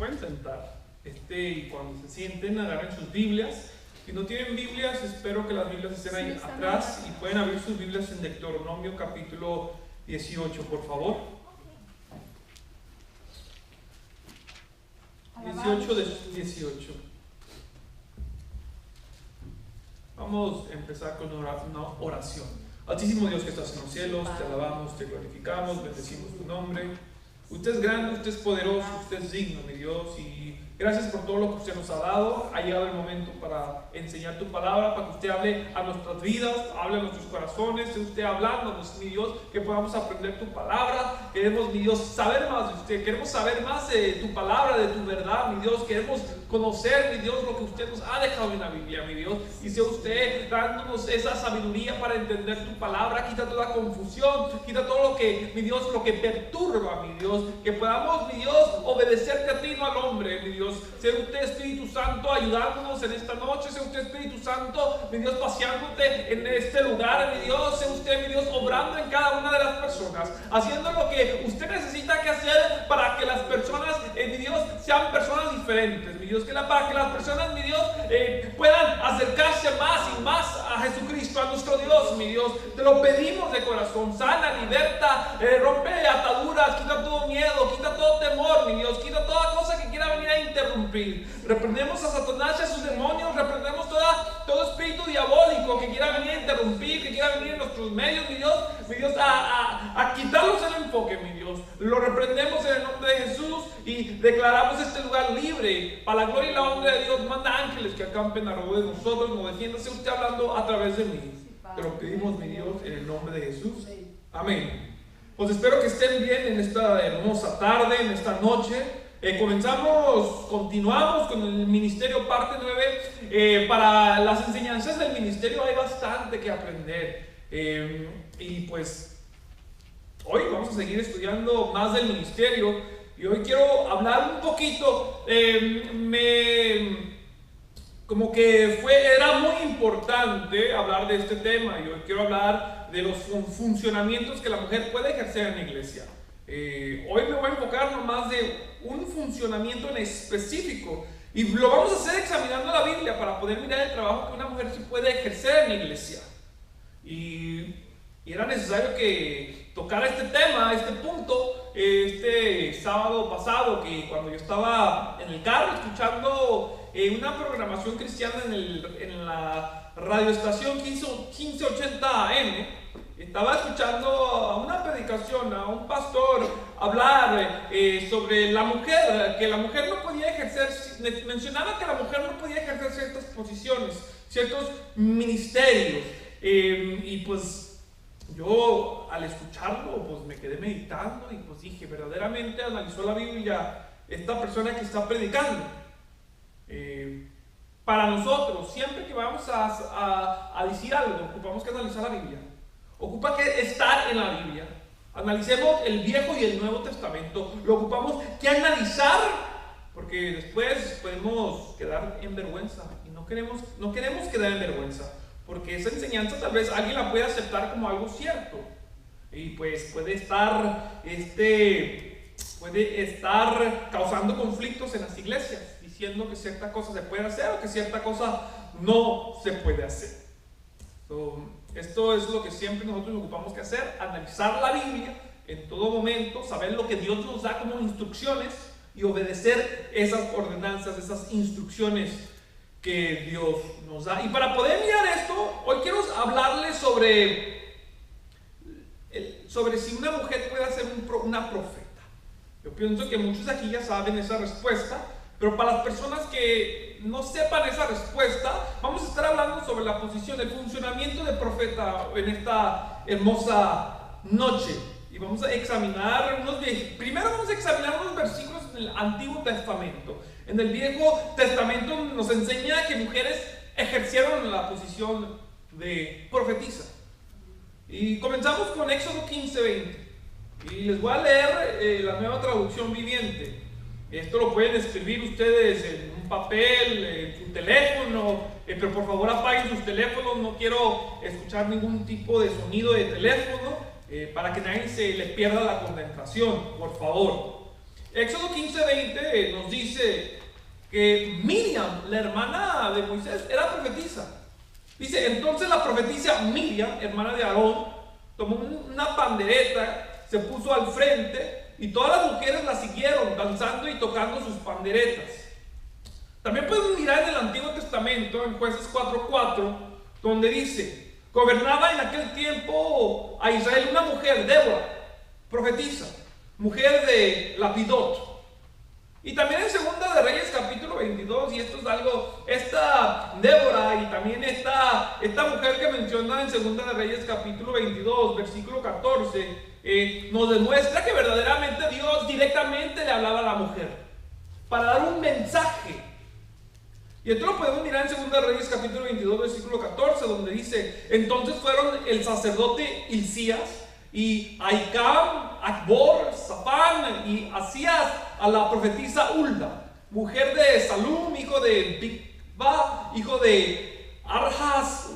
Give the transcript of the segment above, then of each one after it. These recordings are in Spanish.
pueden sentar. Y cuando se sienten, agarren sus Biblias. Si no tienen Biblias, espero que las Biblias estén ahí atrás y pueden abrir sus Biblias en Deuteronomio capítulo 18, por favor. 18 de 18. Vamos a empezar con una oración. Altísimo Dios que estás en los cielos, te alabamos, te glorificamos, bendecimos tu nombre. Usted es grande, usted es poderoso, usted es digno, mi Dios, y gracias por todo lo que usted nos ha dado. Ha llegado el momento para enseñar tu palabra, para que usted hable a nuestras vidas, hable a nuestros corazones, esté usted hablándonos, mi Dios, que podamos aprender tu palabra. Queremos, mi Dios, saber más de usted, queremos saber más de tu palabra, de tu verdad, mi Dios. Queremos conocer, mi Dios, lo que usted nos ha dejado en la Biblia, mi Dios, y sea usted dándonos esa sabiduría para entender tu palabra. Quita toda confusión, quita todo lo que, mi Dios, lo que perturba, mi Dios, que podamos, mi Dios, obedecerte a ti, no al hombre, mi Dios. Sea usted, Espíritu Santo, ayudándonos en esta noche. Sea usted, Espíritu Santo, mi Dios, paseándote en este lugar, mi Dios. Sea usted, mi Dios, obrando en cada una de las personas, haciendo lo que usted necesita que hacer para que las personas, mi Dios, sean personas diferentes, mi Dios, para que las personas, mi Dios, puedan acercarse más y más a Jesucristo, a nuestro Dios, mi Dios. Te lo pedimos de corazón. Sana, liberta, rompe ataduras, quita todo miedo, quita todo temor, mi Dios, quita toda cosa que quiera venir a interrumpir. Reprendemos a Satanás y a sus demonios, reprendemos todo espíritu diabólico que quiera venir a interrumpir, que quiera venir en nuestros medios, mi Dios, a quitarnos el enfoque, mi Dios. Lo reprendemos en el nombre de Jesús y declaramos este lugar libre para la gloria y la honra de Dios. Manda ángeles que acampen alrededor de nosotros, nos defiéndase usted hablando a través de mí. Te lo pedimos, mi Dios, en el nombre de Jesús. Amén. Pues espero que estén bien en esta hermosa tarde, en esta noche. Continuamos con el ministerio parte 9. Para las enseñanzas del ministerio hay bastante que aprender. Y pues hoy vamos a seguir estudiando más del ministerio. Y hoy quiero hablar un poquito. Era muy importante hablar de este tema. Y hoy quiero hablar de los funcionamientos que la mujer puede ejercer en la iglesia. Hoy me voy a enfocar nomás de un funcionamiento en específico y lo vamos a hacer examinando la Biblia para poder mirar el trabajo que una mujer sí puede ejercer en la iglesia. Y era necesario que tocara este tema, este punto, este sábado pasado, que cuando yo estaba en el carro escuchando una programación cristiana en la radioestación 1580 AM, estaba escuchando a una predicación, a un pastor hablar sobre la mujer, que la mujer no podía ejercer, mencionaba que la mujer no podía ejercer ciertas posiciones, ciertos ministerios, y pues yo al escucharlo pues me quedé meditando y pues dije, verdaderamente analizó la Biblia esta persona que está predicando. Para nosotros, siempre que vamos a decir algo, ocupamos que analizar la Biblia. Ocupa que estar en la Biblia. Analicemos el Viejo y el Nuevo Testamento. Lo ocupamos que analizar, porque después podemos quedar en vergüenza. Y no queremos quedar en vergüenza, porque esa enseñanza tal vez alguien la puede aceptar como algo cierto. Y pues puede estar causando conflictos en las iglesias, diciendo que cierta cosa se puede hacer o que cierta cosa no se puede hacer. Esto es lo que siempre nosotros ocupamos que hacer: analizar la Biblia en todo momento, saber lo que Dios nos da como instrucciones y obedecer esas ordenanzas, esas instrucciones que Dios nos da. Y para poder mirar esto, hoy quiero hablarles sobre si una mujer puede ser una profeta. Yo pienso que muchos aquí ya saben esa respuesta, pero para las personas que no sepan esa respuesta, vamos a estar hablando sobre la posición, el funcionamiento del profeta en esta hermosa noche. Y vamos a examinar primero vamos a examinar unos versículos en el Antiguo Testamento. En el Viejo Testamento nos enseña que mujeres ejercieron la posición de profetisa. Y comenzamos con Éxodo 15:20. Y les voy a leer la Nueva Traducción Viviente. Esto lo pueden escribir ustedes en un papel, en su teléfono, pero por favor apaguen sus teléfonos. No quiero escuchar ningún tipo de sonido de teléfono para que nadie se les pierda la concentración, por favor. Éxodo 15:20 nos dice que Miriam, la hermana de Moisés, era profetisa. Dice, entonces la profetisa Miriam, hermana de Aarón, tomó una pandereta, se puso al frente y todas las mujeres la siguieron, danzando y tocando sus panderetas. También podemos mirar en el Antiguo Testamento, en Jueces 4:4, donde dice, gobernaba en aquel tiempo a Israel una mujer, Débora, profetisa, mujer de Lapidot. Y también en Segunda de Reyes capítulo 22, y esto es algo, esta Débora y también esta mujer que menciona en Segunda de Reyes capítulo 22, versículo 14, nos demuestra que verdaderamente Dios directamente le hablaba a la mujer para dar un mensaje. Y esto lo podemos mirar en Segunda de Reyes capítulo 22, versículo 14, donde dice, entonces fueron el sacerdote Hilcías y Ahicam, Acbor, Safán y Asías a la profetisa Hulda, mujer de Salum, hijo de Bigva, hijo de Arjas,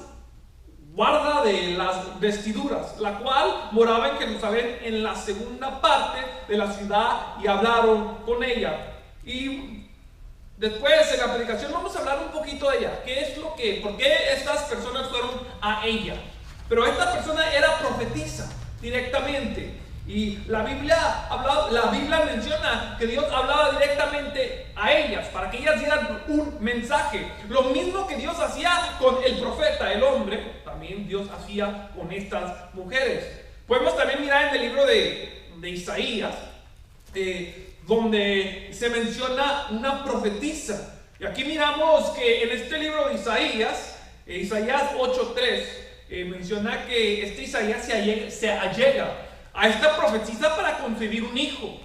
guarda de las vestiduras, la cual moraba en Jerusalén en la segunda parte de la ciudad, y hablaron con ella. Y después en la predicación vamos a hablar un poquito de ella, por qué estas personas fueron a ella. Pero esta persona era profetisa directamente, y la Biblia menciona que Dios hablaba directamente a ellas para que ellas dieran un mensaje. Lo mismo que Dios hacía con el profeta, el hombre, también Dios hacía con estas mujeres. Podemos también mirar en el libro de Isaías, donde se menciona una profetisa. Y aquí miramos que en este libro de Isaías 8:3, menciona que este Isaías se allega a esta profetisa para concebir un hijo.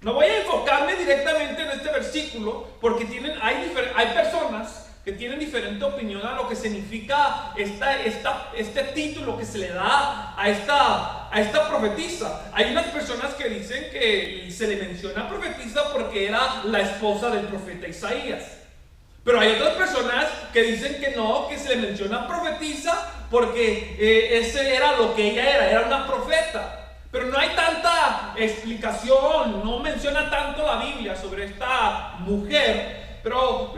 No voy a enfocarme directamente en este versículo porque hay personas que tienen diferente opinión a lo que significa este título que se le da a esta profetisa. Hay unas personas que dicen que se le menciona profetisa porque era la esposa del profeta Isaías. Pero hay otras personas que dicen que no, que se le menciona profetisa porque ese era lo que ella era una profeta. Pero no hay tanta explicación, no menciona tanto la Biblia sobre esta mujer. Pero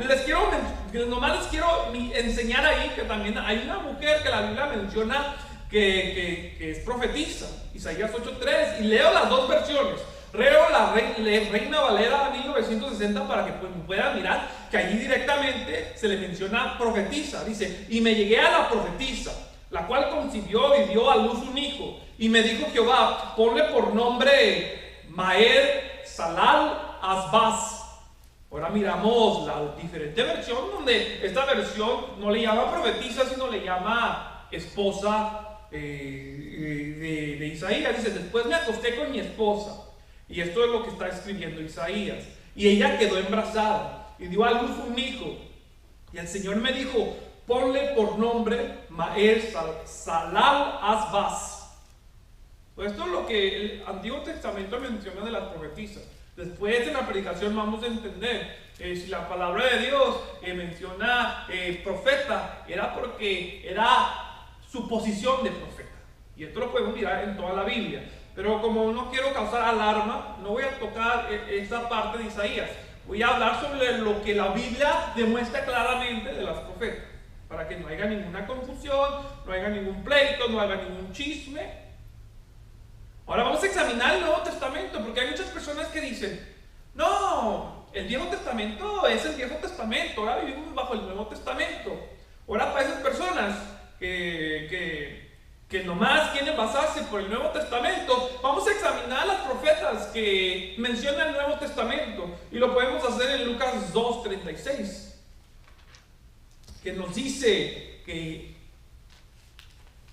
nomás les quiero enseñar ahí que también hay una mujer que la Biblia menciona que es profetisa, Isaías 8:3, y leo las dos versiones. Leo la Reina Valera 1960 para que puedan mirar que allí directamente se le menciona profetisa. Dice, y me llegué a la profetisa, la cual concibió y dio a luz un hijo. Y me dijo Jehová, ponle por nombre Maher Salal Asbaz. Ahora miramos la diferente versión, donde esta versión no le llama profetisa, sino le llama esposa de Isaías. Dice, después me acosté con mi esposa. Y esto es lo que está escribiendo Isaías. Y ella quedó embarazada y dio a luz un hijo. Y el Señor me dijo, ponle por nombre Maher Salal Asbaz. Pues esto es lo que el Antiguo Testamento menciona de las profetisas. Después en la predicación vamos a entender si la palabra de Dios menciona profeta, era porque era su posición de profeta. Y esto lo podemos mirar en toda la Biblia. Pero como no quiero causar alarma, no voy a tocar esa parte de Isaías. Voy a hablar sobre lo que la Biblia demuestra claramente de las profetas, para que no haya ninguna confusión, no haya ningún pleito, no haya ningún chisme. Ahora vamos a examinar el Nuevo Testamento, porque hay muchas personas que dicen, no, el Viejo Testamento es el Viejo Testamento, ahora vivimos bajo el Nuevo Testamento. Ahora para esas personas que nomás quieren basarse por el Nuevo Testamento, vamos a examinar las profetas que menciona el Nuevo Testamento, y lo podemos hacer en Lucas 2:36, que nos dice que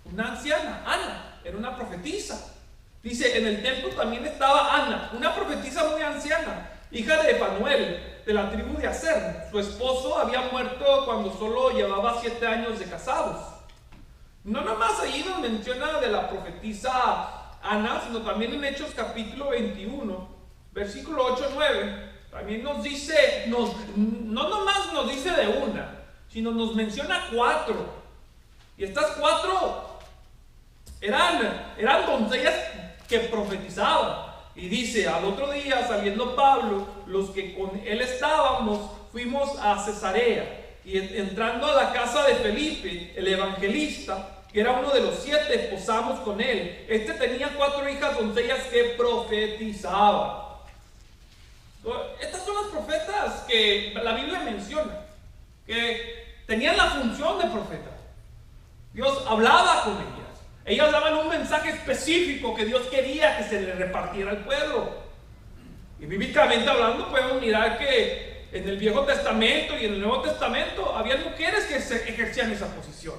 una anciana, Ana, era una profetisa. Dice, en el templo también estaba Ana, una profetisa muy anciana, hija de Fanuel, de la tribu de Aser. Su esposo había muerto cuando solo llevaba 7 años de casados. No nomás allí nos menciona de la profetisa Ana, sino también en Hechos capítulo 21, versículo 8-9. También nos dice, no nomás nos dice de una, sino nos menciona 4. Y estas 4 eran doncellas que profetizaban. Y dice, al otro día saliendo Pablo, los que con él estábamos, fuimos a Cesarea. Y entrando a la casa de Felipe, el evangelista, que era uno de los 7, posamos con él. Este tenía 4 hijas doncellas que profetizaban. Estas son las profetas que la Biblia menciona, que tenían la función de profeta. Dios hablaba con ellas. Ellas daban un mensaje específico que Dios quería que se le repartiera al pueblo. Y bíblicamente hablando, podemos mirar que en el Viejo Testamento y en el Nuevo Testamento había mujeres que ejercían esa posición.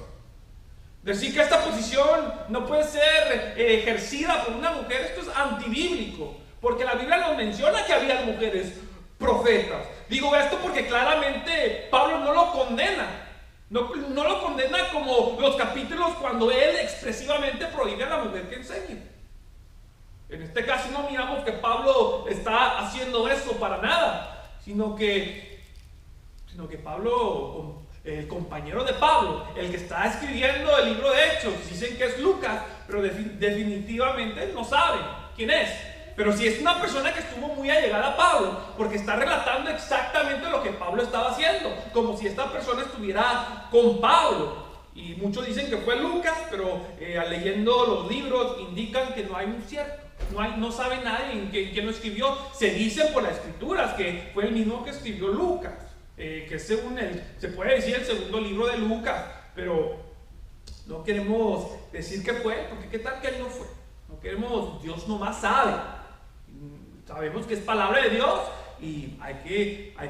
Decir que esta posición no puede ser ejercida por una mujer, esto es antibíblico, porque la Biblia nos menciona que había mujeres profetas. Digo esto porque claramente Pablo no lo condena. No lo condena como los capítulos cuando él expresivamente prohíbe a la mujer que enseñe. En este caso no miramos que Pablo está haciendo eso para nada, sino que Pablo, el compañero de Pablo, el que está escribiendo el libro de Hechos, dicen que es Lucas, pero definitivamente no saben quién es. Pero si es una persona que estuvo muy allegada a Pablo, porque está relatando exactamente lo que Pablo estaba haciendo, como si esta persona estuviera con Pablo. Y muchos dicen que fue Lucas, pero leyendo los libros indican que no hay un cierto. No sabe nadie quién lo escribió. Se dice por las escrituras que fue el mismo que escribió Lucas, que según se puede decir el segundo libro de Lucas, pero no queremos decir que fue, porque qué tal que él no fue. No queremos, Dios nomás sabe. Sabemos que es palabra de Dios y hay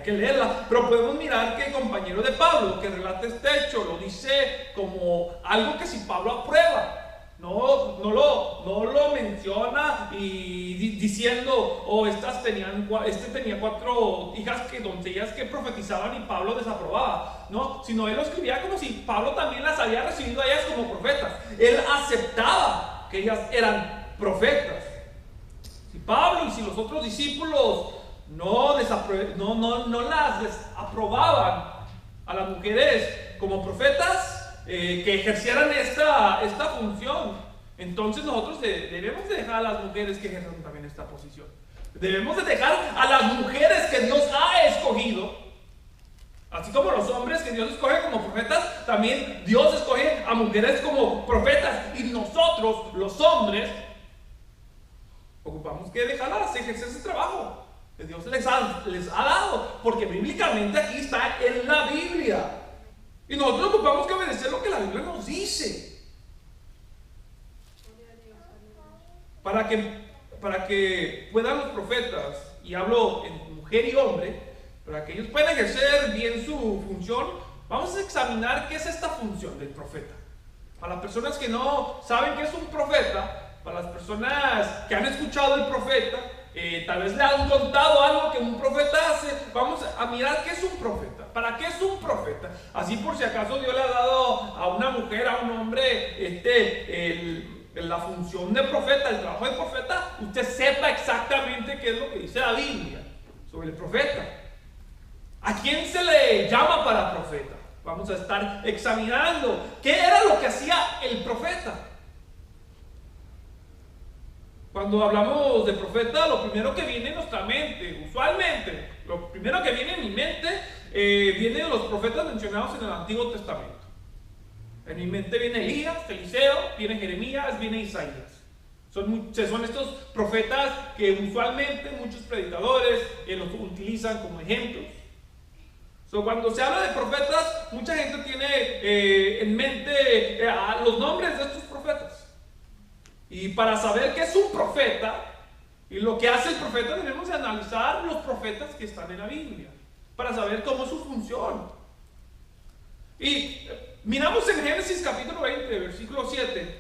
que leerla, pero podemos mirar que el compañero de Pablo que relata este hecho lo dice como algo que si Pablo aprueba. No lo menciona y diciendo, este tenía 4 hijas doncellas que profetizaban y Pablo desaprobaba. No, sino él lo escribía como si Pablo también las había recibido a ellas como profetas. Él aceptaba que ellas eran profetas. Si Pablo y si los otros discípulos no las desaprobaban a las mujeres como profetas, que ejercieran esta función, entonces nosotros debemos de dejar a las mujeres que ejerzan también esta posición. Debemos de dejar a las mujeres que Dios ha escogido, así como los hombres que Dios escoge como profetas, también Dios escoge a mujeres como profetas, y nosotros, los hombres, ocupamos que dejarlas ejercer ese trabajo que Dios les ha dado, porque bíblicamente aquí está en la Biblia. Y nosotros ocupamos que obedecer lo que la Biblia nos dice. Para que puedan los profetas, y hablo en mujer y hombre, para que ellos puedan ejercer bien su función, vamos a examinar qué es esta función del profeta. Para las personas que no saben qué es un profeta, para las personas que han escuchado el profeta, tal vez le han contado algo que un profeta hace, vamos a mirar qué es un profeta. ¿Para qué es un profeta? Así por si acaso Dios le ha dado a una mujer, a un hombre, la función de profeta, el trabajo de profeta, usted sepa exactamente qué es lo que dice la Biblia sobre el profeta. ¿A quién se le llama para profeta? Vamos a estar examinando qué era lo que hacía el profeta. Cuando hablamos de profeta, lo primero que viene en nuestra mente, usualmente, lo primero que viene en mi mente, vienen los profetas mencionados en el Antiguo Testamento. En mi mente viene Elías, Eliseo, viene Jeremías, viene Isaías. Son estos profetas que usualmente muchos predicadores los utilizan como ejemplos. Cuando se habla de profetas, mucha gente tiene en mente los nombres de estos profetas. Y para saber qué es un profeta y lo que hace el profeta, debemos analizar los profetas que están en la Biblia para saber cómo es su función. Y miramos en Génesis capítulo 20, versículo 7,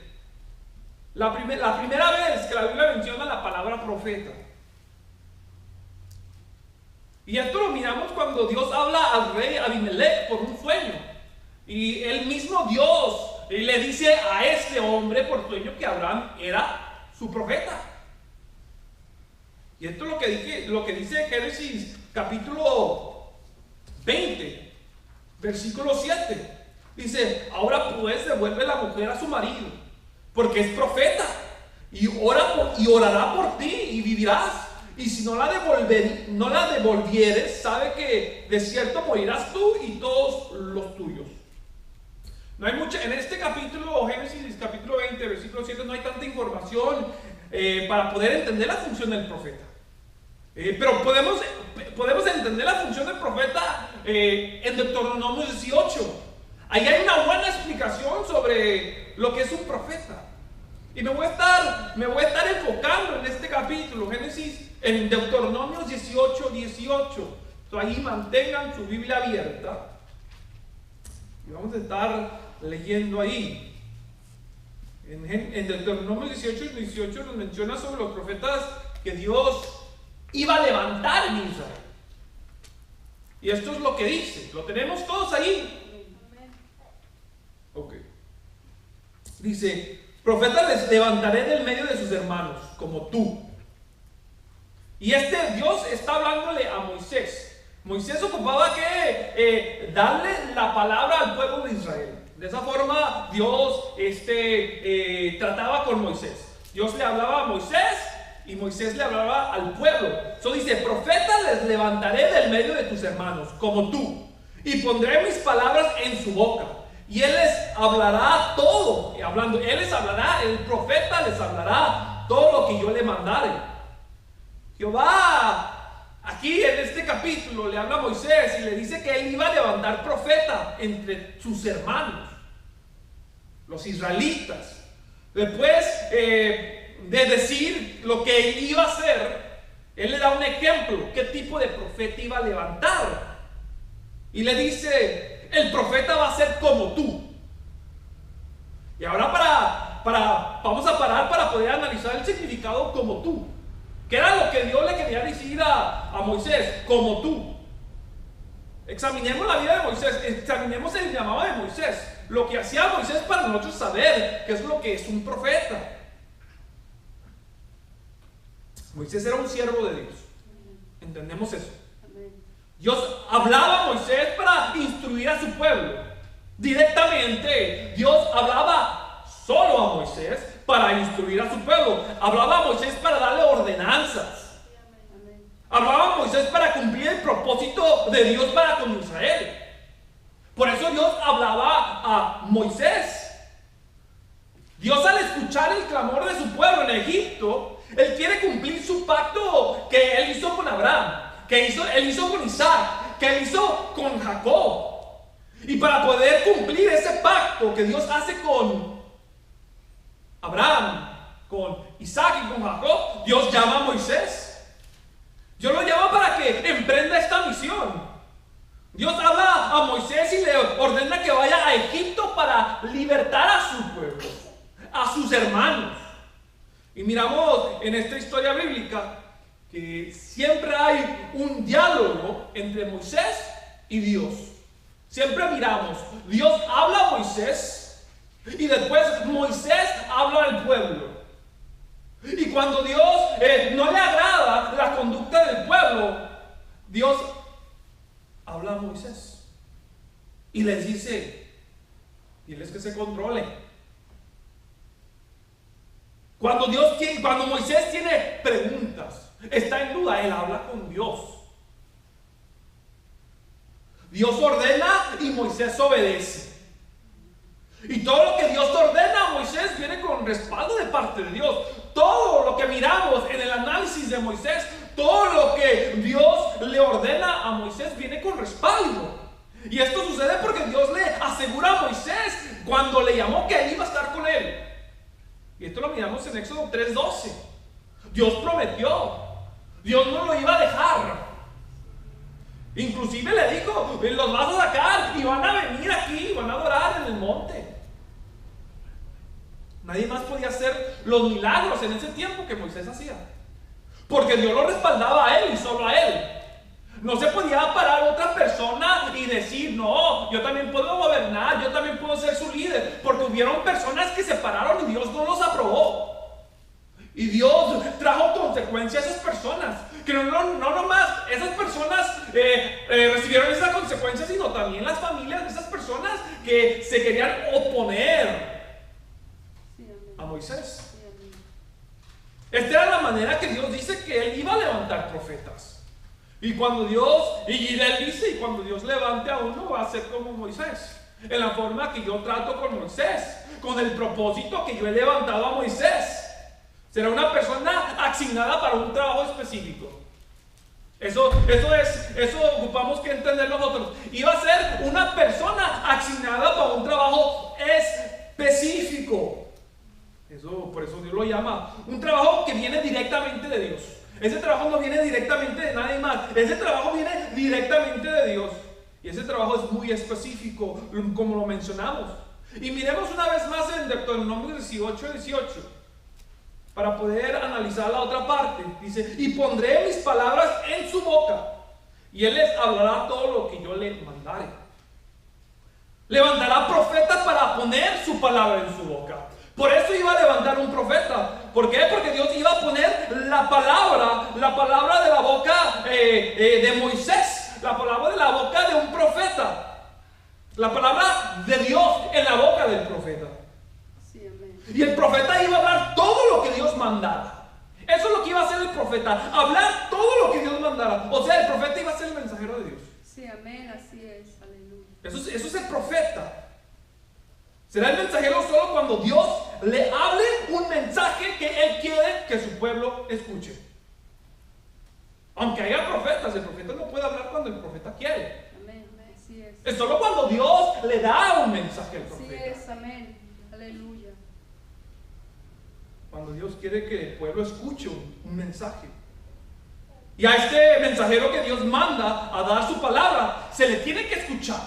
la primera vez que la Biblia menciona la palabra profeta. Y esto lo miramos cuando Dios habla al rey Abimelech por un sueño. Y el mismo Dios le dice a este hombre por sueño que Abraham era su profeta. Y esto es lo que dice Génesis capítulo 20, versículo 7. Dice, ahora pues devuelve la mujer a su marido, porque es profeta, y orará por ti y vivirá recibirás, y si no la devolvieres, sabe que de cierto morirás tú y todos los tuyos. No hay mucha, en este capítulo, Génesis capítulo 20, versículo 7, no hay tanta información para poder entender la función del profeta. Pero podemos entender la función del profeta en Deuteronomio 18. Ahí hay una buena explicación sobre lo que es un profeta. Y me voy a estar enfocando en este capítulo, Génesis, en Deuteronomio 18. Entonces ahí mantengan su Biblia abierta. Y vamos a estar leyendo ahí. En Deuteronomio 18 nos menciona sobre los profetas que Dios iba a levantar en Israel. Y esto es lo que dice. Lo tenemos todos ahí. Ok. Dice: profeta les levantaré del medio de sus hermanos, como tú. Y este Dios está hablándole a Moisés. Moisés ocupaba que darle la palabra al pueblo de Israel. De esa forma Dios trataba con Moisés. Dios le hablaba a Moisés y Moisés le hablaba al pueblo. Eso dice: profeta les levantaré del medio de tus hermanos, como tú, y pondré mis palabras en su boca. Y él les hablará todo. El profeta les hablará todo lo que yo le mandare. Jehová, aquí en este capítulo, le habla a Moisés y le dice que él iba a levantar profeta entre sus hermanos, los israelitas. Después de decir lo que él iba a hacer, él le da un ejemplo, qué tipo de profeta iba a levantar. Y le dice: el profeta va a ser como tú. Y ahora vamos a parar para poder analizar el significado como tú. ¿Qué era lo que Dios le quería decir a Moisés? Como tú. Examinemos la vida de Moisés, examinemos el llamado de Moisés, lo que hacía Moisés para nosotros saber qué es lo que es un profeta. Moisés era un siervo de Dios. ¿Entendemos eso? Dios hablaba a Moisés para instruir a su pueblo. Directamente, Dios hablaba solo a Moisés para instruir a su pueblo. Hablaba a Moisés para darle ordenanzas. Hablaba a Moisés para cumplir el propósito de Dios para con Israel. Por eso Dios hablaba a Moisés. Dios, al escuchar el clamor de su pueblo en Egipto, Él quiere cumplir su pacto que Él hizo con Abraham, que Él hizo con Isaac, que Él hizo con Jacob. Y para poder cumplir ese pacto que Dios hace con Abraham, con Isaac y con Jacob, Dios llama a Moisés. Dios lo llama para que emprenda esta misión. Dios habla a Moisés y le ordena que vaya a Egipto para libertar a su pueblo, a sus hermanos. Y miramos en esta historia bíblica que siempre hay un diálogo entre Moisés y Dios. Siempre miramos, Dios habla a Moisés y después Moisés habla al pueblo. Y cuando Dios no le agrada la conducta del pueblo, Dios habla a Moisés y les dice: diles que se controle. Cuando Moisés tiene preguntas, está en duda, él habla con Dios. Dios ordena y Moisés obedece. Y todo lo que Dios ordena a Moisés viene con respaldo de parte de Dios. Todo lo que miramos en el análisis de Moisés, todo lo que Dios le ordena a Moisés viene con respaldo. Y esto sucede porque Dios le asegura a Moisés cuando le llamó que él iba a estar con él. Y esto lo miramos en Éxodo 3:12. Dios prometió, Dios no lo iba a dejar. Inclusive le dijo: los vas a sacar y van a venir aquí, van a adorar en el monte. Nadie más podía hacer los milagros en ese tiempo que Moisés hacía, porque Dios lo respaldaba a él y solo a él. No se podía parar otra persona y decir: no, yo también puedo gobernar, yo también puedo ser su líder, porque hubieron personas que se pararon y Dios no los aprobó. Y Dios trajo consecuencias a esas personas, que no nomás esas personas recibieron esa consecuencia, sino también las familias de esas personas que se querían oponer a Moisés. Esta era la manera que Dios dice que Él iba a levantar profetas. Y cuando Dios, y Él dice, y cuando Dios levante a uno va a ser como Moisés. En la forma que yo trato con Moisés, con el propósito que yo he levantado a Moisés. Será una persona asignada para un trabajo específico. Eso ocupamos que entender nosotros. Iba a ser una persona asignada para un trabajo específico. Por eso Dios lo llama un trabajo que viene directamente de Dios. Ese trabajo no viene directamente de nadie más. Ese trabajo viene directamente de Dios. Y ese trabajo es muy específico, como lo mencionamos. Y miremos una vez más en Deuteronomio 18:18. Para poder analizar la otra parte. Dice, y pondré mis palabras en su boca, y él les hablará todo lo que yo le mandare. Levantará profetas para poner su palabra en su boca. Por eso iba a levantar un profeta. ¿Por qué? Porque Dios iba a poner la palabra de la boca de Moisés, la palabra de la boca de un profeta, la palabra de Dios en la boca del profeta. Y el profeta iba a hablar todo lo que Dios mandara. Eso es lo que iba a hacer el profeta, hablar todo lo que Dios mandara. O sea, el profeta iba a ser el mensajero de Dios. Sí, amén, así es, aleluya. Eso es el profeta. Será el mensajero solo cuando Dios le hable un mensaje que Él quiere que su pueblo escuche. Aunque haya profetas, el profeta no puede hablar cuando el profeta quiere. Amén, así es. Es solo cuando Dios le da un mensaje al profeta. Así es, amén, aleluya. Cuando Dios quiere que el pueblo escuche un mensaje. Y a este mensajero que Dios manda a dar su palabra, se le tiene que escuchar.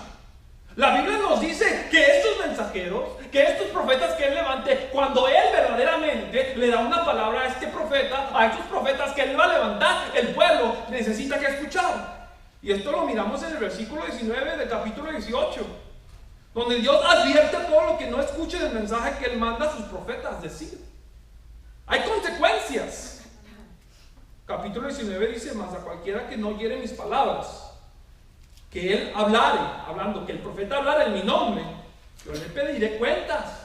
La Biblia nos dice que estos mensajeros, que estos profetas que Él levante, cuando Él verdaderamente le da una palabra a este profeta, a estos profetas que Él va a levantar, el pueblo necesita que escuchar. Y esto lo miramos en el versículo 19 del capítulo 18, donde Dios advierte a todo lo que no escuche del mensaje que Él manda a sus profetas decir. Hay consecuencias. Capítulo 19 dice, mas a cualquiera que no oyere mis palabras, que él hablare, hablando, que el profeta hablara en mi nombre, yo le pediré cuentas.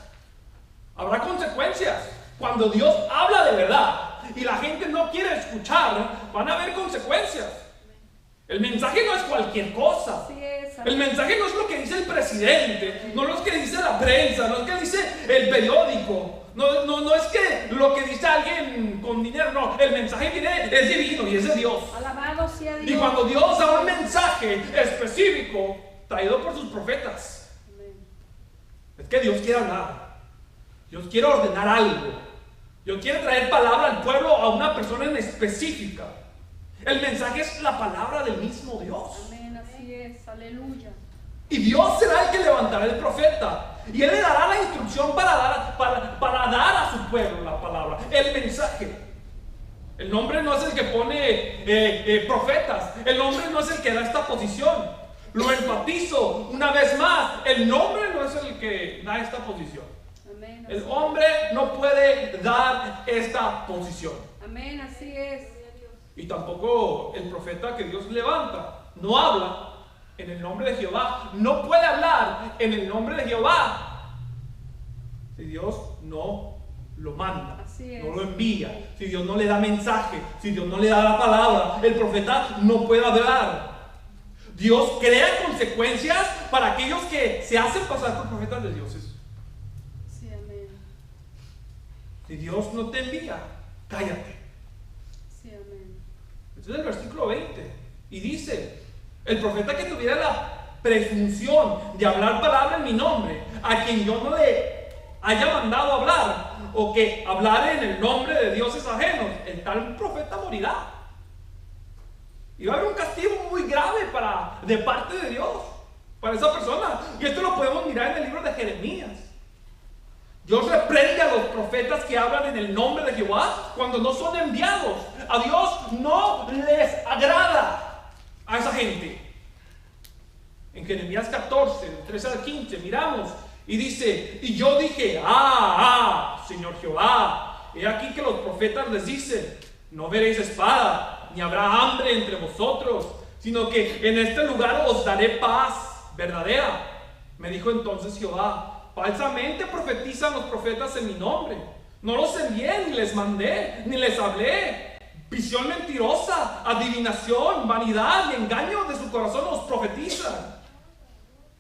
Habrá consecuencias. Cuando Dios habla de verdad y la gente no quiere escuchar, van a haber consecuencias. El mensaje no es cualquier cosa. El mensaje no es lo que dice el presidente, no es lo que dice la prensa, no es lo que dice el periódico. No es que lo que dice alguien con dinero, no. El mensaje es divino y es de Dios. Alabado sea Dios. Y cuando Dios da un mensaje específico traído por sus profetas, Amén. Es que Dios quiere hablar. Dios quiere ordenar algo. Dios quiere traer palabra al pueblo, a una persona en específica. El mensaje es la palabra del mismo Dios. Amén, así es, aleluya. Y Dios será el que levantará el profeta. Y Él le dará la instrucción para dar a su pueblo la palabra, el mensaje. El nombre no es el que pone profetas. El nombre no es el que da esta posición. Lo enfatizo una vez más. El nombre no es el que da esta posición. Amén, El hombre no puede dar esta posición. Amén, así es. Y tampoco el profeta que Dios levanta no habla en el nombre de Jehová. No puede hablar en el nombre de Jehová si Dios no lo manda, no lo envía, si Dios no le da mensaje, si Dios no le da la palabra, el profeta no puede hablar. Dios crea consecuencias para aquellos que se hacen pasar por profetas de dioses. Sí, amén. Si Dios no te envía, cállate. Sí, amén. Este es el versículo 20 y dice: el profeta que tuviera la presunción de hablar palabra en mi nombre, a quien yo no le haya mandado hablar, o que hablare en el nombre de dioses ajenos, el tal profeta morirá. Y va a haber un castigo muy grave de parte de Dios para esa persona. Y esto lo podemos mirar en el libro de Jeremías. Dios reprende a los profetas que hablan en el nombre de Jehová cuando no son enviados. A Dios no les agrada a esa gente. En Jeremías 14, del 13 al 15, miramos y dice: y yo dije, Señor Jehová, he aquí que los profetas les dicen: no veréis espada, ni habrá hambre entre vosotros, sino que en este lugar os daré paz verdadera. Me dijo entonces Jehová: falsamente profetizan los profetas en mi nombre. No los envié, ni les mandé, ni les hablé. Visión mentirosa, adivinación, vanidad y engaño de su corazón os profetizan.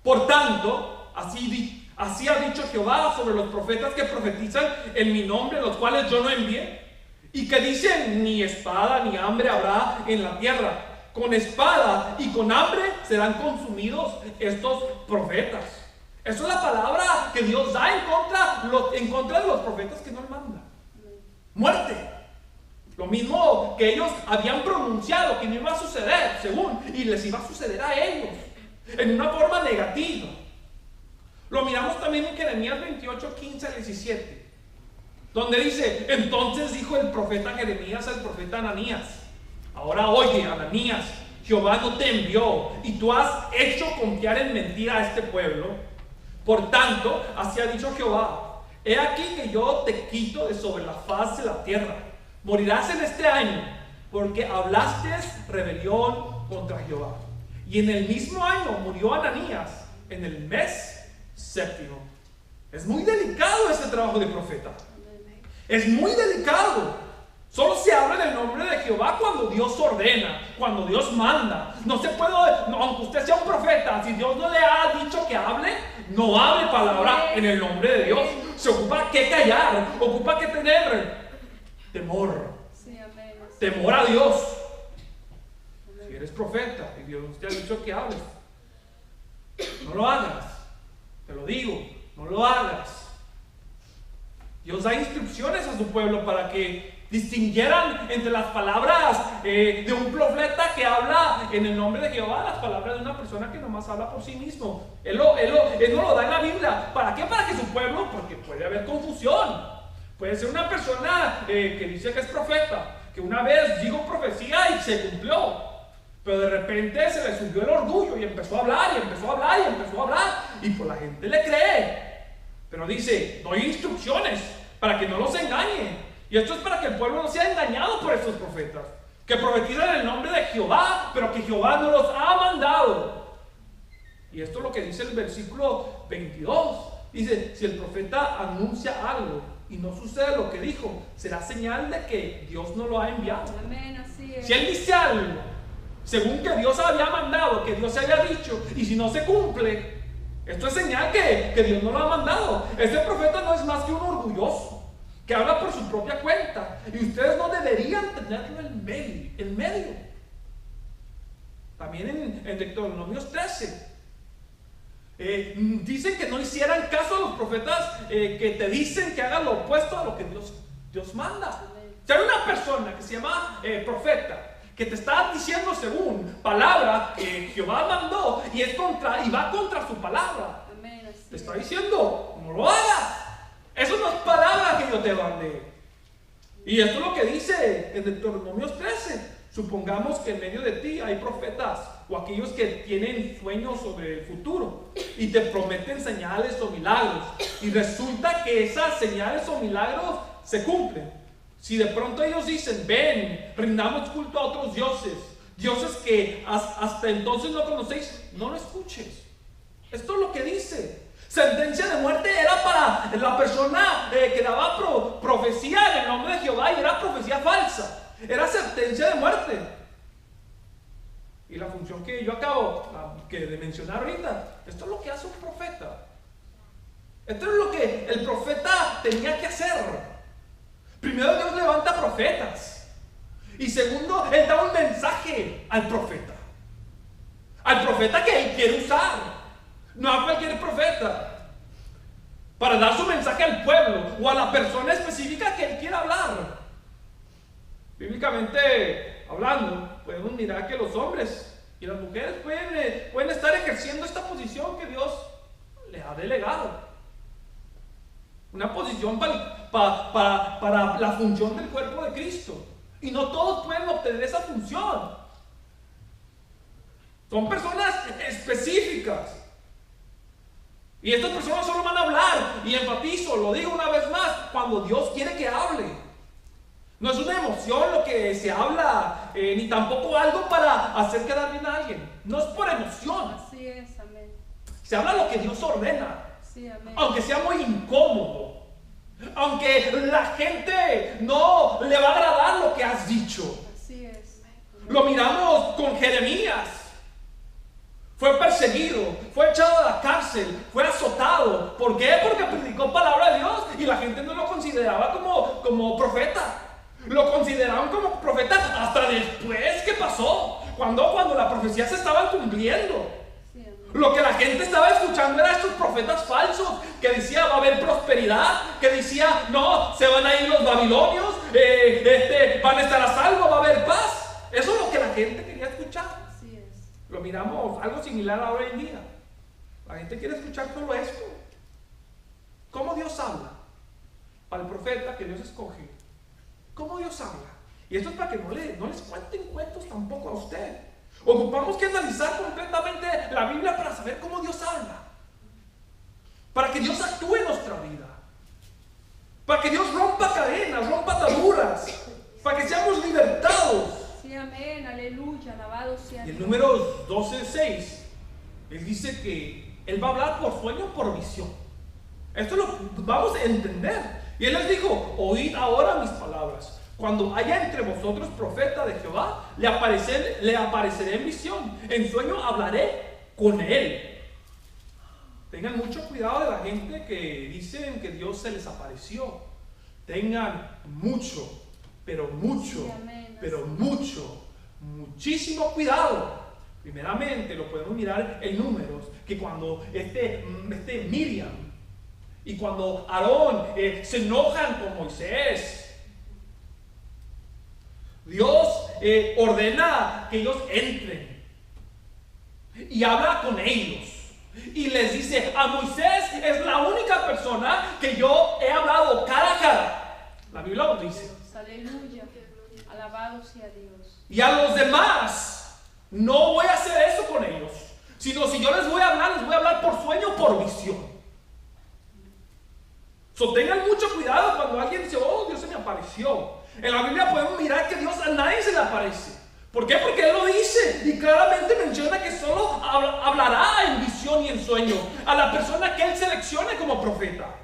Por tanto, así ha dicho Jehová sobre los profetas que profetizan en mi nombre, los cuales yo no envié, y que dicen: ni espada ni hambre habrá en la tierra. Con espada y con hambre serán consumidos estos profetas. Esa es la palabra que Dios da en contra de los profetas que no le manda. Muerte. Lo mismo que ellos habían pronunciado que no iba a suceder, según, y les iba a suceder a ellos, en una forma negativa. Lo miramos también en Jeremías 28, 15 al 17, donde dice: entonces dijo el profeta Jeremías al profeta Ananías: ahora oye, Ananías, Jehová no te envió, y tú has hecho confiar en mentira a este pueblo. Por tanto, así ha dicho Jehová: he aquí que yo te quito de sobre la faz de la tierra. Morirás en este año, porque hablaste rebelión contra Jehová. Y en el mismo año murió Ananías, en el mes séptimo. Es muy delicado ese trabajo de profeta. Es muy delicado. Solo se habla en el nombre de Jehová cuando Dios ordena, cuando Dios manda. No se puede, aunque usted sea un profeta, si Dios no le ha dicho que hable, no hable palabra en el nombre de Dios. Se ocupa que callar, ocupa que tener temor. Sí, amén. Temor a Dios. Si eres profeta y Dios te ha dicho que hables, no lo hagas. Te lo digo, no lo hagas. Dios da instrucciones a su pueblo para que distinguieran entre las palabras de un profeta que habla en el nombre de Jehová, las palabras de una persona que nomás habla por sí mismo. Él no lo da en la Biblia. ¿Para qué? Para que su pueblo, porque puede haber confusión. Puede ser una persona que dice que es profeta, que una vez dijo profecía y se cumplió, pero de repente se le subió el orgullo y empezó a hablar, y empezó a hablar, y empezó a hablar, y pues la gente le cree. Pero dice: doy instrucciones para que no los engañen. Y esto es para que el pueblo no sea engañado por estos profetas, que profetizan en el nombre de Jehová, pero que Jehová no los ha mandado. Y esto es lo que dice el versículo 22. Dice: si el profeta anuncia algo y no sucede lo que dijo, será señal de que Dios no lo ha enviado. Amén, así es. Si él dice algo, según que Dios había mandado, que Dios se había dicho, y si no se cumple, esto es señal que Dios no lo ha mandado. Este profeta no es más que un orgulloso, que habla por su propia cuenta, y ustedes no deberían tenerlo en medio. También en Deuteronomios 13 dicen que no hicieran caso a los profetas que te dicen que hagan lo opuesto a lo que Dios manda. Si hay una persona que se llama profeta, que te está diciendo según palabra que Jehová mandó y va contra su palabra, te está diciendo: no lo hagas. Eso no es palabra que yo te mandé. Y esto es lo que dice en Deuteronomios 13. Supongamos que en medio de ti hay profetas o aquellos que tienen sueños sobre el futuro y te prometen señales o milagros, y resulta que esas señales o milagros se cumplen. Si de pronto ellos dicen: ven, rindamos culto a otros dioses que hasta entonces no conocéis, no lo escuches. Esto es lo que dice. Sentencia de muerte era para la persona que daba profecía en el nombre de Jehová, y era profecía falsa. Era sentencia de muerte. Y la función que yo acabo de mencionar ahorita, esto es lo que hace un profeta. Esto es lo que el profeta tenía que hacer. Primero, Dios levanta profetas, y segundo, Él da un mensaje al profeta que Él quiere usar, no a cualquier profeta, para dar su mensaje al pueblo o a la persona específica que Él quiere hablar. Bíblicamente hablando, podemos mirar que los hombres y las mujeres pueden estar ejerciendo esta posición que Dios les ha delegado. Una posición para la función del cuerpo de Cristo. Y no todos pueden obtener esa función. Son personas específicas. Y estas personas solo van a hablar, y enfatizo, lo digo una vez más, cuando Dios quiere que hable. No es una emoción lo que se habla, ni tampoco algo para hacer quedar bien a alguien. No es por emoción. Así es, amén. Se habla lo que Dios ordena. Sí, amén. Aunque sea muy incómodo, Aunque la gente no le va a agradar lo que has dicho. Así es. Lo miramos con Jeremías. Fue perseguido, fue echado a la cárcel, fue azotado. ¿Por qué? Porque predicó palabra de Dios y la gente no lo consideraba como profeta. Lo consideraban como profeta hasta después que pasó, cuando la profecía se estaba cumpliendo. Sí, amén. Lo que la gente estaba escuchando era estos profetas falsos que decía va a haber prosperidad, que decía no, se van a ir los babilonios, van a estar a salvo, va a haber paz. Eso es lo que la gente quería escuchar. Así es. Lo miramos algo similar ahora en día. La gente quiere escuchar todo esto. ¿Cómo Dios habla? Al profeta que Dios escoge. ¿Cómo Dios habla? Y esto es para que no les cuenten cuentos tampoco a usted. Ocupamos que analizar completamente la Biblia para saber cómo Dios habla. Para que Dios actúe en nuestra vida. Para que Dios rompa cadenas, rompa ataduras. Para que seamos libertados. Sí, amén. Aleluya. Alabado sea Y el Dios. número 12:6, Él dice que Él va a hablar por sueño, por visión. Esto lo vamos a entender. Y Él les dijo, oíd ahora mis palabras. Cuando haya entre vosotros profeta de Jehová, le apareceré en visión. En sueño hablaré con él. Tengan mucho cuidado de la gente que dicen que Dios se les apareció. Tengan mucho, pero mucho, Sí, amén. pero muchísimo cuidado. Primeramente lo podemos mirar en Números, que cuando Miriam y cuando Aarón se enojan con Moisés, Dios ordena que ellos entren y habla con ellos y les dice: a Moisés es la única persona que yo he hablado cara a cara. La Biblia lo dice. Aleluya. Alabado sea Dios. Y a los demás no voy a hacer eso con ellos, sino si yo les voy a hablar por sueño o por visión. So, tengan mucho cuidado cuando alguien dice: oh, Dios se me apareció. En la Biblia podemos mirar que Dios a nadie se le aparece. ¿Por qué? Porque Él lo dice y claramente menciona que solo hablará en visión y en sueño a la persona que Él seleccione como profeta.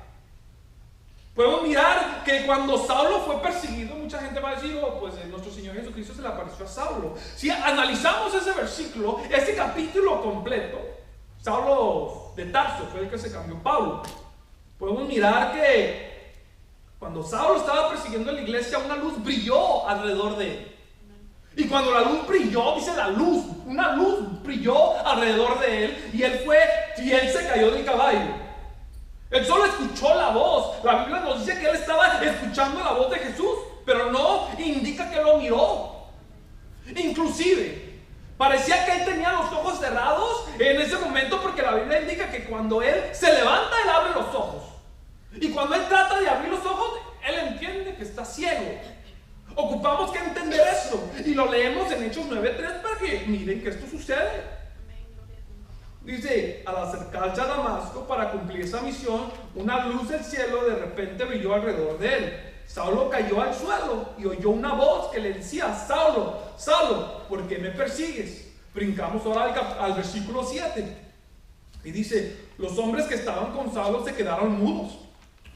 Podemos mirar que cuando Saulo fue perseguido, mucha gente va a decir: oh, pues nuestro Señor Jesucristo se le apareció a Saulo. Si analizamos ese versículo, ese capítulo completo, Saulo de Tarso fue el que se cambió Pablo. Podemos mirar que cuando Saulo estaba persiguiendo a la iglesia, una luz brilló alrededor de él. Y cuando la luz brilló, dice una luz brilló alrededor de él, y él se cayó del caballo. Él solo escuchó la voz. La Biblia nos dice que él estaba escuchando la voz de Jesús, pero no indica que lo miró. Inclusive, parecía que él tenía los ojos cerrados en ese momento, porque la Biblia indica que cuando él se levanta, él abre los ojos. Y cuando él trata de abrir los ojos, él entiende que está ciego. Ocupamos que entender eso. Y lo leemos en Hechos 9:3 para que miren que esto sucede. Dice: al acercarse a Damasco para cumplir esa misión, una luz del cielo de repente brilló alrededor de él. Saulo cayó al suelo y oyó una voz que le decía: Saulo, Saulo, ¿por qué me persigues? Brincamos ahora al versículo 7. Y dice: los hombres que estaban con Saulo se quedaron mudos,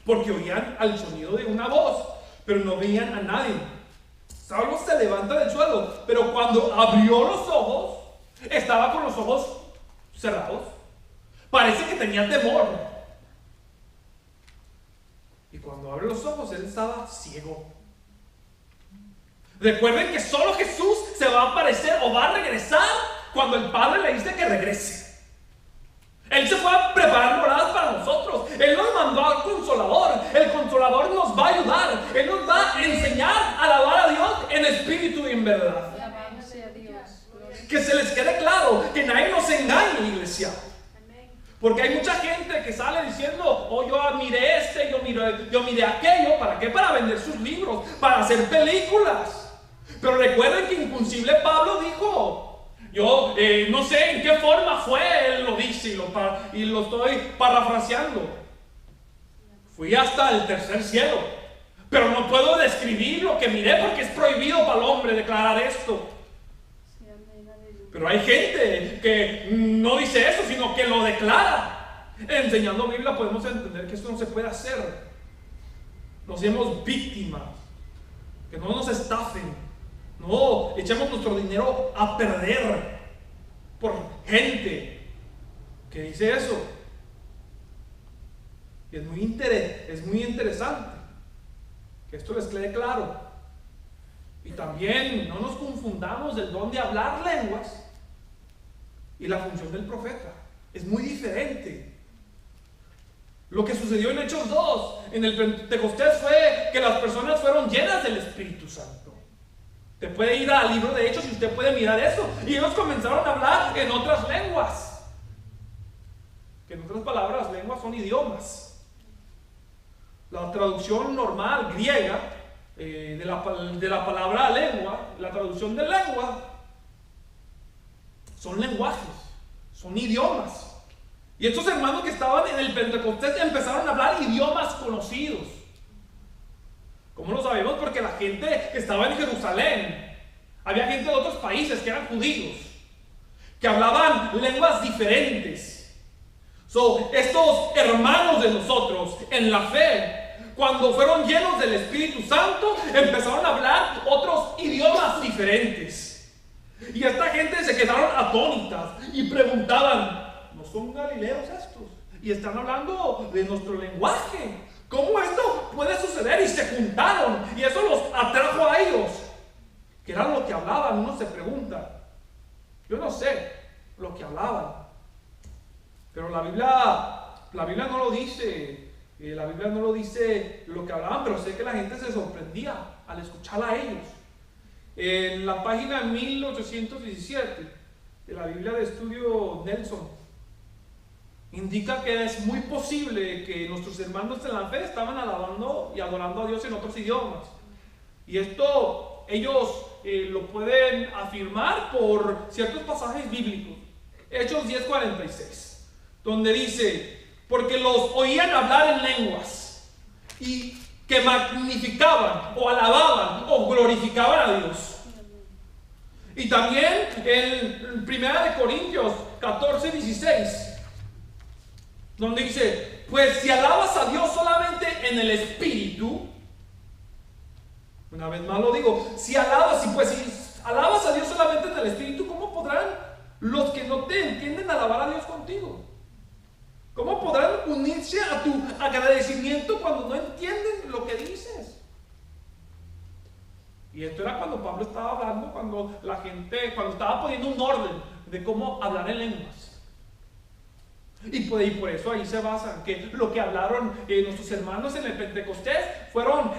porque oían al sonido de una voz, pero no veían a nadie. Saulo se levanta del suelo, pero cuando abrió los ojos, estaba con los ojos cerrados. Parece que tenía temor. Y cuando abre los ojos, él estaba ciego. Recuerden que solo Jesús se va a aparecer o va a regresar cuando el Padre le dice que regrese. Él se fue a preparar moradas para nosotros. Él nos mandó al Consolador. El Consolador nos va a ayudar. Él nos va a enseñar a alabar a Dios en espíritu y en verdad. Alabado sea Dios. Que se les quede claro, que nadie nos engañe, iglesia. Porque hay mucha gente que sale diciendo: oh, yo miré yo miré aquello. ¿Para qué? Para vender sus libros, para hacer películas. Pero recuerden que inclusive Pablo dijo: yo no sé en qué forma fue, él lo dice y lo estoy parafraseando. Fui hasta el tercer cielo, pero no puedo describir lo que miré porque es prohibido para el hombre declarar esto. Sí, amén. Aleluya. Pero hay gente que no dice eso, sino que lo declara. Enseñando Biblia podemos entender que esto no se puede hacer. no seamos víctimas, que no nos estafen, no echemos nuestro dinero a perder por gente que dice eso. Y es muy interesante que esto les quede claro. Y también no nos confundamos del don de hablar lenguas y la función del profeta. Es muy diferente. Lo que sucedió en Hechos 2, en el Pentecostés, fue que las personas fueron llenas del Espíritu Santo. Usted puede ir al libro de Hechos y usted puede mirar eso. Y ellos comenzaron a hablar en otras lenguas. Que en otras palabras, lenguas son idiomas. La traducción normal, griega, de la palabra lengua, la traducción de lengua, son lenguajes, son idiomas. Y estos hermanos que estaban en el Pentecostés empezaron a hablar idiomas conocidos. ¿Cómo lo sabemos? Porque la gente que estaba en Jerusalén, había gente de otros países que eran judíos, que hablaban lenguas diferentes. Estos hermanos de nosotros en la fe, cuando fueron llenos del Espíritu Santo, empezaron a hablar otros idiomas diferentes. Y esta gente se quedaron atónitas y preguntaban: ¿no son galileos estos? Y están hablando de nuestro lenguaje. ¿Cómo esto puede suceder? Y se juntaron y eso los atrajo a ellos. ¿Qué era lo que hablaban? Uno se pregunta. Yo no sé lo que hablaban, pero la Biblia no lo dice. La Biblia no lo dice lo que hablaban, pero sé que la gente se sorprendía al escuchar a ellos. En la página 1817 de la Biblia de Estudio Nelson, indica que es muy posible que nuestros hermanos en la fe estaban alabando y adorando a Dios en otros idiomas. Y esto ellos lo pueden afirmar por ciertos pasajes bíblicos. Hechos 10:46, donde dice: porque los oían hablar en lenguas y que magnificaban o alababan o glorificaban a Dios. Y también en 1 Corintios 14:16, donde dice: pues si alabas a Dios solamente en el Espíritu, una vez más lo digo, si alabas a Dios solamente en el Espíritu, ¿cómo podrán los que no te entienden alabar a Dios contigo? ¿Cómo podrán unirse a tu agradecimiento cuando no entienden lo que dices? Y esto era cuando Pablo estaba hablando, cuando estaba poniendo un orden de cómo hablar en lenguas. Y por eso ahí se basa que lo que hablaron nuestros hermanos en el Pentecostés fueron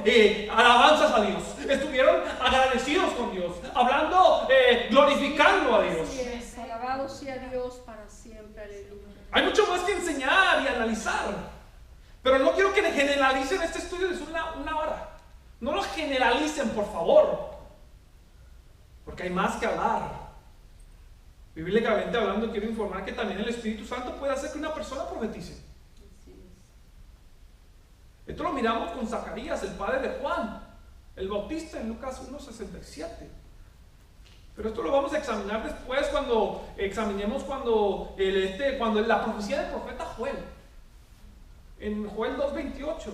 alabanzas a Dios. Estuvieron agradecidos con Dios, hablando, glorificando a Dios. Yes, alabado sea Dios para siempre, aleluya. Hay mucho más que enseñar y analizar, pero no quiero que generalicen este estudio de una hora. No lo generalicen, por favor, porque hay más que hablar. Bíblicamente hablando, quiero informar que también el Espíritu Santo puede hacer que una persona profetice. Esto lo miramos con Zacarías, el padre de Juan el Bautista, en Lucas 1:67. Pero esto lo vamos a examinar después cuando examinemos cuando la profecía del profeta Joel, en Joel 2:28,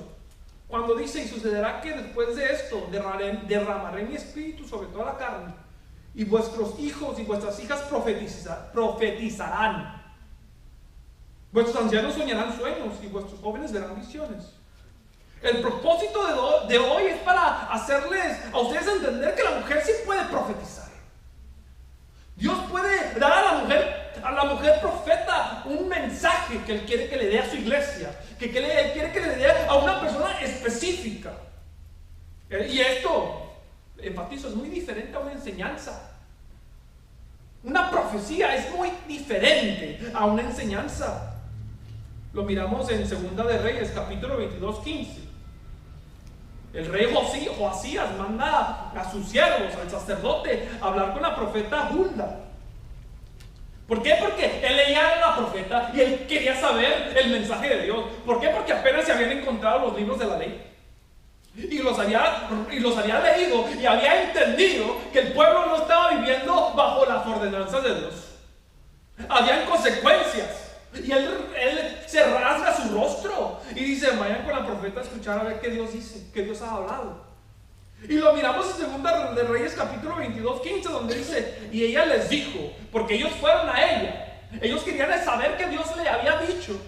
cuando dice: y sucederá que después de esto derramaré mi espíritu sobre toda la carne, y vuestros hijos y vuestras hijas profetizarán, vuestros ancianos soñarán sueños y vuestros jóvenes verán visiones. El propósito de hoy es para hacerles a ustedes entender que la mujer sí puede profetizar. Dios puede dar a la mujer profeta un mensaje que Él quiere que le dé a su iglesia, Él quiere que le dé a una persona específica. Y esto, enfatizo, es muy diferente a una enseñanza. Una profecía es muy diferente a una enseñanza. Lo miramos en Segunda de Reyes, capítulo 22:15. El rey Joasías manda a sus siervos, al sacerdote, a hablar con la profeta Hulda. ¿Por qué? Porque él leía a la profeta y él quería saber el mensaje de Dios. ¿Por qué? Porque apenas se habían encontrado los libros de la ley. Y los había leído y había entendido que el pueblo no estaba viviendo bajo las ordenanzas de Dios. Habían consecuencias. Y él se rasga su rostro y dice: vayan con la profeta a escuchar a ver qué Dios dice, qué Dios ha hablado. Y lo miramos en Segunda de Reyes capítulo 22, 15, donde dice: y ella les dijo, porque ellos fueron a ella, ellos querían saber qué Dios le había dicho.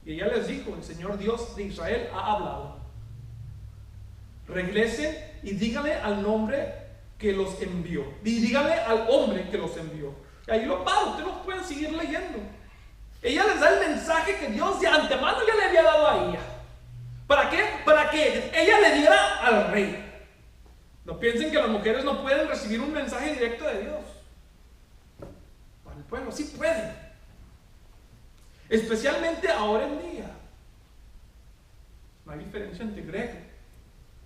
Y ella les dijo: el Señor Dios de Israel ha hablado. Regresen y díganle al nombre que los envió. Y díganle al hombre que los envió. Y ahí lo paro, ustedes no pueden seguir leyendo. Ella les da el mensaje que Dios de antemano ya le había dado a ella. ¿Para qué? Para que ella le diera al rey. No piensen que las mujeres no pueden recibir un mensaje directo de Dios. Para el pueblo, sí pueden. Especialmente ahora en día. No hay diferencia entre griego,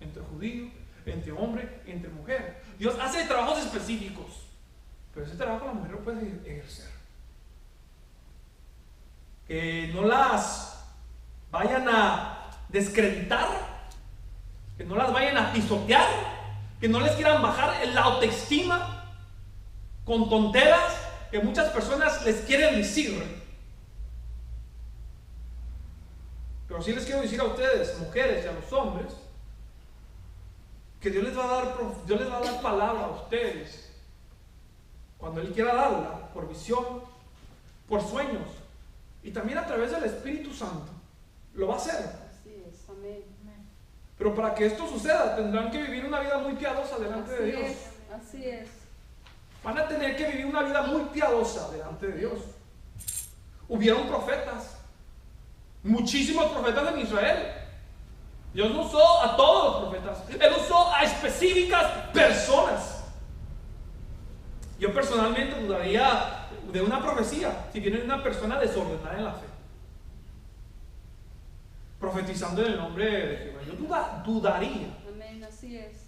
entre judío, entre hombre, entre mujer. Dios hace trabajos específicos, pero ese trabajo la mujer lo puede ejercer. Que no las vayan a descreditar, que no las vayan a pisotear, que no les quieran bajar la autoestima con tonteras que muchas personas les quieren decir. Pero sí les quiero decir a ustedes, mujeres, y a los hombres, que Dios les va a dar palabra a ustedes cuando Él quiera darla, por visión, por sueños, y también a través del Espíritu Santo. Lo va a hacer. Así es, amén. Pero para que esto suceda, tendrán que vivir una vida muy piadosa delante de Dios. Así es. Van a tener que vivir una vida muy piadosa delante de Dios. Hubieron profetas, muchísimos profetas en Israel. Dios no usó a todos los profetas, Él usó a específicas personas. Yo personalmente dudaría de una profecía si viene una persona desordenada en la fe, profetizando en el nombre de Jehová. Yo dudaría. Amén, así es.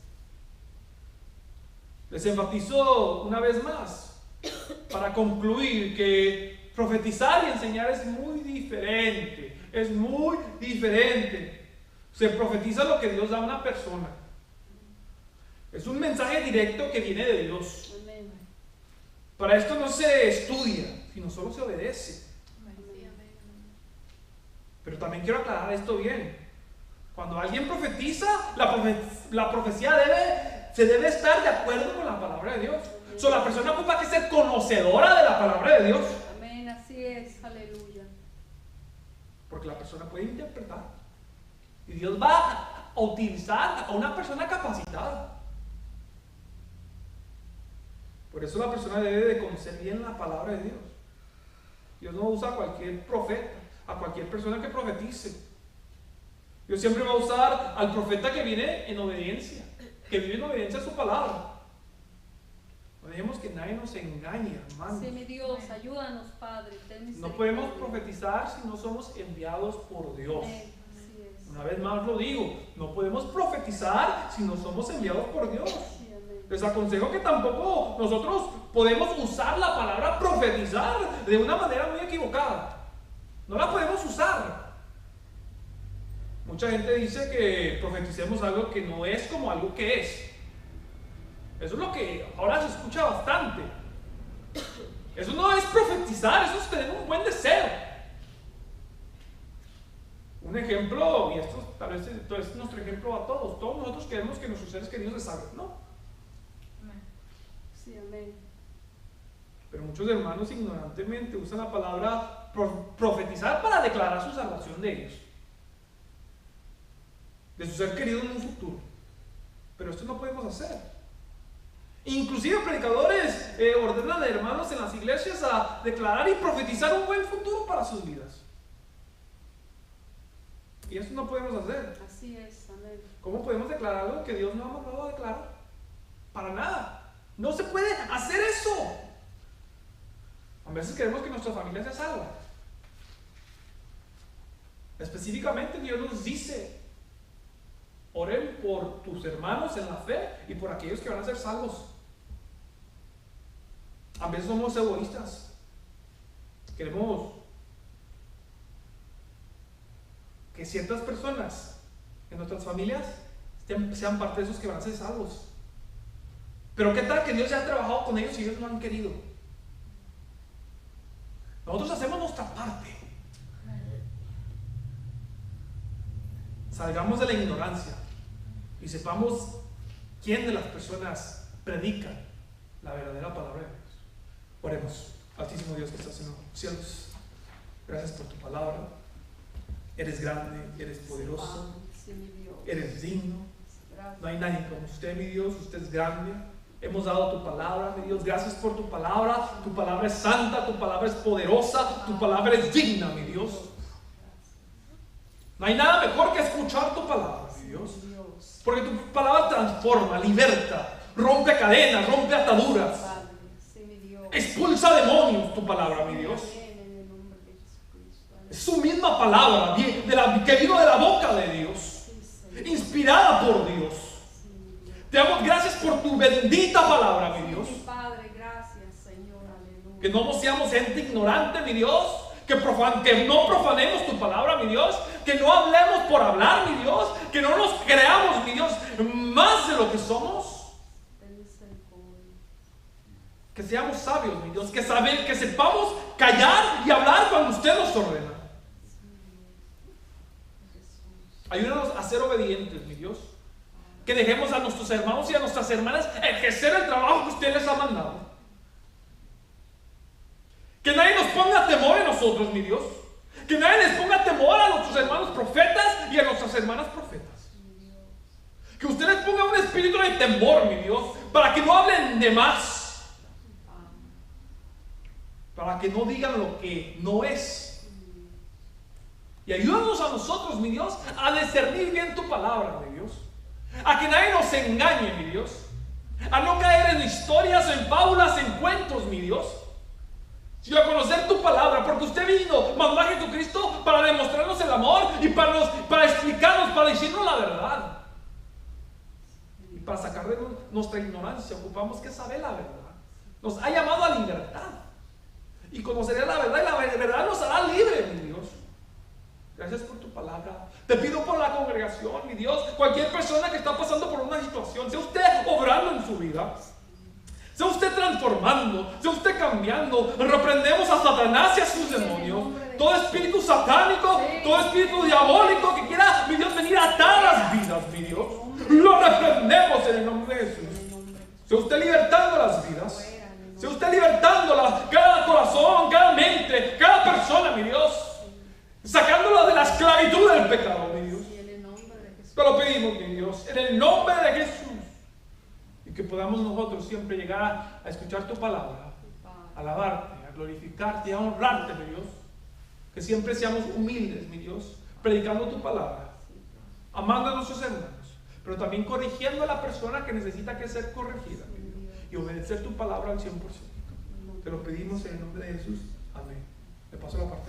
Les enfatizo una vez más, para concluir, que profetizar y enseñar es muy diferente. Es muy diferente. Se profetiza lo que Dios da a una persona. Es un mensaje directo que viene de Dios. Amén. Para esto no se estudia, sino solo se obedece. Pero también quiero aclarar esto bien. Cuando alguien profetiza, la profecía se debe estar de acuerdo con la palabra de Dios. La persona ocupa que ser conocedora de la palabra de Dios. Amén, así es, aleluya. Porque la persona puede interpretar. Y Dios va a utilizar a una persona capacitada. Por eso la persona debe de conocer bien la palabra de Dios. Dios no usa a cualquier profeta, a cualquier persona que profetice. Dios siempre va a usar al profeta que viene en obediencia, que vive en obediencia a su palabra. No dejemos que nadie nos engañe, hermanos. Sí, mi Dios, ayúdanos, Padre. No podemos profetizar si no somos enviados por Dios. Amén, así es. Una vez más lo digo, no podemos profetizar si no somos enviados por Dios. Sí, amén. Les aconsejo que tampoco nosotros podemos usar la palabra profetizar de una manera muy equivocada. No la podemos usar. Mucha gente dice que profeticemos algo que no es como algo que es. Eso es lo que ahora se escucha bastante. Eso no es profetizar, eso es tener un buen deseo. Un ejemplo, y esto tal vez es nuestro ejemplo a todos. Todos nosotros queremos que nuestros seres queridos les salven, ¿no? Sí, amén. Pero muchos hermanos ignorantemente usan la palabra profetizar para declarar su salvación de ellos, de su ser querido en un futuro. Pero esto no podemos hacer. Inclusive predicadores ordenan a hermanos en las iglesias a declarar y profetizar un buen futuro para sus vidas. Y eso no podemos hacer. Así es, amén. ¿Cómo podemos declarar algo que Dios no ha mandado a declarar? Para nada. No se puede hacer eso. A veces queremos que nuestra familia se salva. Específicamente Dios nos dice: oren por tus hermanos en la fe y por aquellos que van a ser salvos. A veces somos egoístas. Queremos que ciertas personas en nuestras familias sean parte de esos que van a ser salvos. Pero ¿qué tal que Dios ya ha trabajado con ellos y ellos no han querido? Nosotros hacemos nuestra parte. Salgamos de la ignorancia y sepamos quién de las personas predica la verdadera palabra de Dios. Oremos. Altísimo Dios que estás en los cielos, gracias por tu palabra. Eres grande, eres poderoso, eres digno. No hay nadie como usted, mi Dios. Usted es grande. Hemos dado tu palabra, mi Dios. Gracias por tu palabra. Tu palabra es santa, tu palabra es poderosa, tu palabra es digna, mi Dios. No hay nada mejor que escuchar tu palabra, mi Dios. Porque tu palabra transforma, liberta, rompe cadenas, rompe ataduras, expulsa demonios, tu palabra, mi Dios. Es su misma palabra que vino de la boca de Dios, inspirada por Dios. Te damos gracias por tu bendita palabra, mi Dios. Que no seamos gente ignorante, mi Dios. Que no profanemos tu palabra, mi Dios. Que no hablemos por hablar, mi Dios. Que no nos creamos, mi Dios, más de lo que somos. Que seamos sabios, mi Dios. Que sepamos callar y hablar cuando usted nos ordena. Ayúdanos a ser obedientes, mi Dios. Que dejemos a nuestros hermanos y a nuestras hermanas ejercer el trabajo que usted les ha mandado. Que nadie nos ponga temor en nosotros, mi Dios. Que nadie les ponga temor a nuestros hermanos profetas y a nuestras hermanas profetas. Que usted les ponga un espíritu de temor, mi Dios, para que no hablen de más. Para que no digan lo que no es. Y ayúdanos a nosotros, mi Dios, a discernir bien tu palabra, mi Dios. A que nadie nos engañe, mi Dios. A no caer en historias, en fábulas, en cuentos, mi Dios. Sino a conocer tu palabra, porque usted vino, mandó a Jesucristo para demostrarnos el amor y para explicarnos, para decirnos la verdad. Y para sacar de nuestra ignorancia, ocupamos que saber la verdad. Nos ha llamado a la libertad. Y conoceré la verdad, y la verdad nos hará libre, mi Dios. Gracias por tu palabra. Te pido por la congregación, mi Dios. Cualquier persona que está pasando por una situación, sea usted obrando en su vida, sea usted transformando, sea usted cambiando. Reprendemos a Satanás y a sus demonios. Todo espíritu satánico, todo espíritu diabólico que quiera, mi Dios, venir a atar las vidas, mi Dios, lo reprendemos en el nombre de Jesús. Sea usted libertando las vidas, sea usted libertando cada corazón, cada mente, cada persona, mi Dios, sacándola de la esclavitud del pecado, mi Dios. Te lo pedimos, mi Dios, en el nombre de Jesús. Y que podamos nosotros siempre llegar a escuchar tu palabra, a alabarte, a glorificarte, a honrarte, mi Dios. Que siempre seamos humildes, mi Dios, predicando tu palabra, amando a nuestros hermanos, pero también corrigiendo a la persona que necesita que ser corregida, mi Dios, y obedecer tu palabra al 100%. Te lo pedimos en el nombre de Jesús. Amén. Le paso la palabra.